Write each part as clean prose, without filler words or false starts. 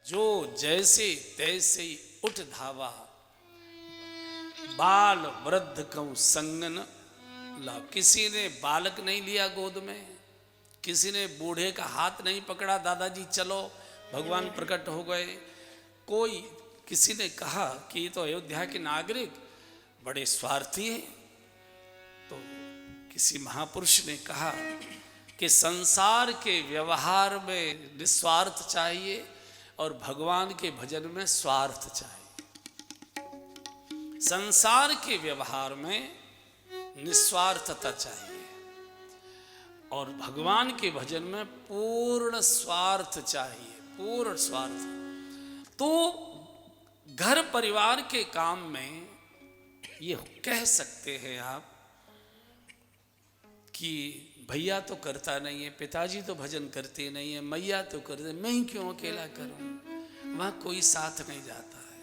जो जैसे तैसे उठ धावा, बाल वृद्ध कहूं संगन ला। किसी ने बालक नहीं लिया गोद में, किसी ने बूढ़े का हाथ नहीं पकड़ा, दादाजी चलो भगवान प्रकट हो गए। कोई किसी ने कहा कि ये तो अयोध्या के नागरिक बड़े स्वार्थी हैं, तो किसी महापुरुष ने कहा कि संसार के व्यवहार में निस्वार्थ चाहिए और भगवान के भजन में स्वार्थ चाहिए। संसार के व्यवहार में निस्वार्थता चाहिए और भगवान के भजन में पूर्ण स्वार्थ चाहिए, पूर्ण स्वार्थ। तो घर परिवार के काम में ये कह सकते हैं आप कि भैया तो करता नहीं है, पिताजी तो भजन करते नहीं है, मैया तो करते, मैं ही क्यों अकेला करूं। वहां कोई साथ नहीं जाता है,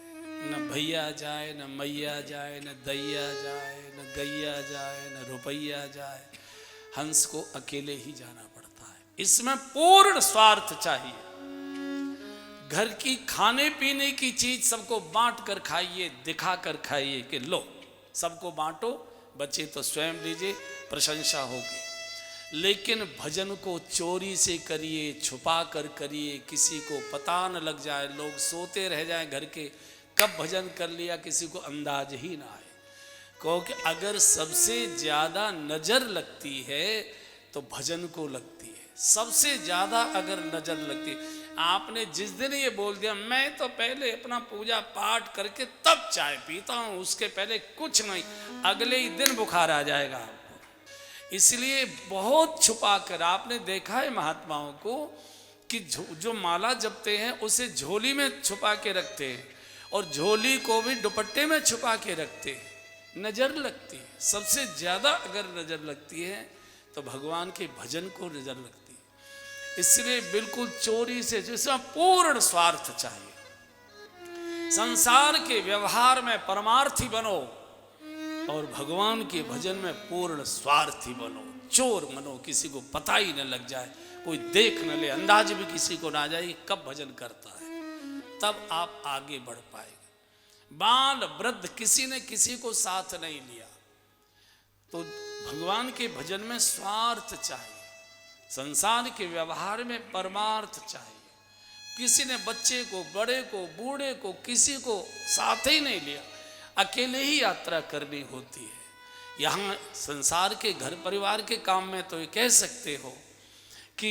न भैया जाए, न मैया जाए, न दैया जाए, न गैया जाए, न रुपैया जाए, हंस को अकेले ही जाना पड़ता है। इसमें पूर्ण स्वार्थ चाहिए। घर की खाने पीने की चीज सबको बांट कर खाइए, दिखा कर खाइए कि लो सबको बांटो, बचे तो स्वयं लीजिए, प्रशंसा होगी। लेकिन भजन को चोरी से करिए, छुपा कर करिए, किसी को पता न लग जाए, लोग सोते रह जाएं घर के, कब भजन कर लिया किसी को अंदाज ही ना आए। क्योंकि अगर सबसे ज्यादा नजर लगती है तो भजन को लगती है, सबसे ज्यादा अगर नजर लगती है। आपने जिस दिन ये बोल दिया मैं तो पहले अपना पूजा पाठ करके तब चाय पीता हूं, उसके पहले कुछ नहीं, अगले ही दिन बुखार आ जाएगा आपको। इसलिए बहुत छुपा कर, आपने देखा है महात्माओं को कि जो माला जपते हैं उसे झोली में छुपा के रखते हैं और झोली को भी दुपट्टे में छुपा के रखते हैं। नजर लगती है, सबसे ज्यादा अगर नजर लगती है तो भगवान के भजन को नजर लगती है। इसलिए बिल्कुल चोरी से, जिसमें पूर्ण स्वार्थ चाहिए। संसार के व्यवहार में परमार्थी बनो और भगवान के भजन में पूर्ण स्वार्थी बनो। चोर बनो, किसी को पता ही न लग जाए, कोई देख न ले, अंदाज भी किसी को ना जाए कब भजन करता है, तब आप आगे बढ़ पाएंगे। बाल वृद्ध किसी ने किसी को साथ नहीं लिया, तो भगवान के भजन में स्वार्थ चाहिए। संसार के व्यवहार में परमार्थ चाहिए। किसी ने बच्चे को, बड़े को, बूढ़े को, किसी को साथ ही नहीं लिया, अकेले ही यात्रा करनी होती है। यहाँ संसार के घर परिवार के काम में तो ये कह सकते हो कि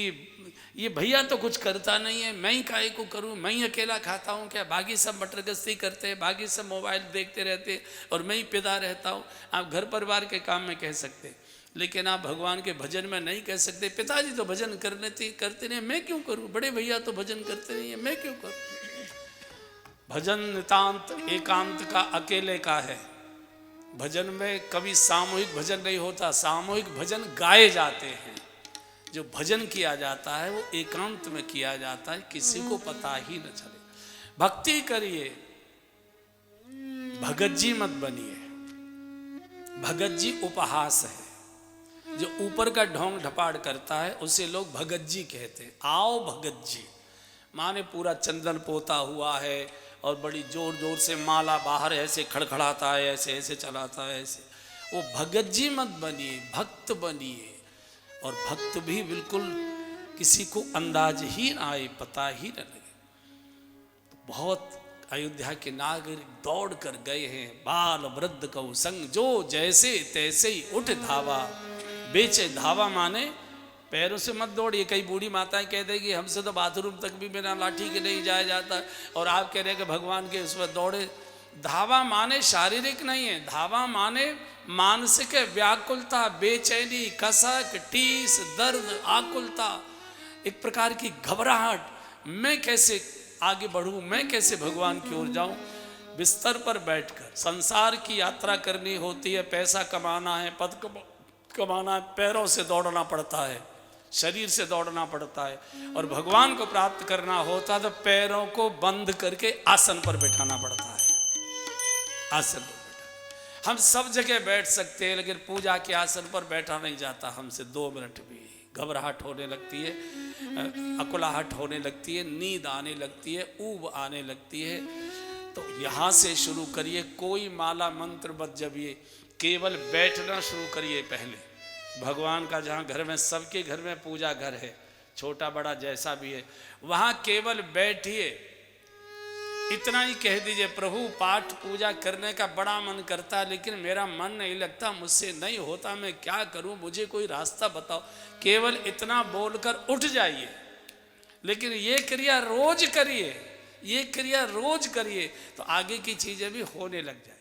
ये भैया तो कुछ करता नहीं है, मैं ही काहे को करूं, मैं ही अकेला खाता हूं क्या, बाकी सब मटर गश्ती करते हैं, बाकी सब मोबाइल देखते रहते हैं और मैं ही पिदा रहता हूं। आप घर परिवार के काम में कह सकते, लेकिन आप भगवान के भजन में नहीं कह सकते। पिताजी तो भजन करते नहीं, मैं क्यों करूं, बड़े भैया तो भजन करते नहीं है, मैं क्यों करूं। भजन नितांत एकांत का, अकेले का है। भजन में कभी सामूहिक भजन नहीं होता, सामूहिक भजन गाए जाते हैं। जो भजन किया जाता है वो एकांत में किया जाता है, किसी को पता ही न चले। भक्ति करिए, भगत जी मत बनिए। भगत जी उपहास है, जो ऊपर का ढोंग ढपाड़ करता है उसे लोग भगत जी कहते हैं। आओ भगत जी माने पूरा चंदन पोता हुआ है और बड़ी जोर जोर से माला बाहर ऐसे खड़खड़ाता है, ऐसे ऐसे चलाता है, ऐसे। वो भगत जी मत बनिए, भक्त बनिए। और भक्त भी बिल्कुल किसी को अंदाज ही ना आए, पता ही न लगे। तो बहुत अयोध्या के नागरिक दौड़ कर गए हैं। बाल वृद्ध कहूं संग, जो जैसे तैसे ही उठ धावा। बेचे धावा माने पैरों से मत दौड़िए। कई बूढ़ी माताएं कह देगी हमसे तो बाथरूम तक भी बिना लाठी के नहीं जाया जाता, और आप कह रहे हैं कि भगवान के उसमें दौड़े। धावा माने शारीरिक नहीं है, धावा माने मानसिक व्याकुलता, बेचैनी, कसक, टीस, दर्द, आकुलता, एक प्रकार की घबराहट। मैं कैसे आगे बढ़ूं, मैं कैसे भगवान की ओर जाऊं। बिस्तर पर बैठकर संसार की यात्रा करनी होती है, पैसा कमाना है, पद कमाना है, पैरों से दौड़ना पड़ता है, शरीर से दौड़ना पड़ता है। और भगवान को प्राप्त करना होता तो पैरों को बंद करके आसन पर बैठाना पड़ता है। आसन पर बैठा, हम सब जगह बैठ सकते हैं लेकिन पूजा के आसन पर बैठा नहीं जाता हमसे 2 मिनट भी। घबराहट होने लगती है, अकुलाहट होने लगती है, नींद आने लगती है, ऊब आने लगती है। तो यहाँ से शुरू करिए, कोई माला मंत्र मत जपिए, केवल बैठना शुरू करिए। पहले भगवान का जहाँ घर में, सबके घर में पूजा घर है, छोटा बड़ा जैसा भी है, वहाँ केवल बैठिए, इतना ही कह दीजिए, प्रभु पाठ पूजा करने का बड़ा मन करता है लेकिन मेरा मन नहीं लगता, मुझसे नहीं होता, मैं क्या करूं, मुझे कोई रास्ता बताओ। केवल इतना बोलकर उठ जाइए। लेकिन ये क्रिया रोज करिए, ये क्रिया रोज करिए, तो आगे की चीजें भी होने लग जाए।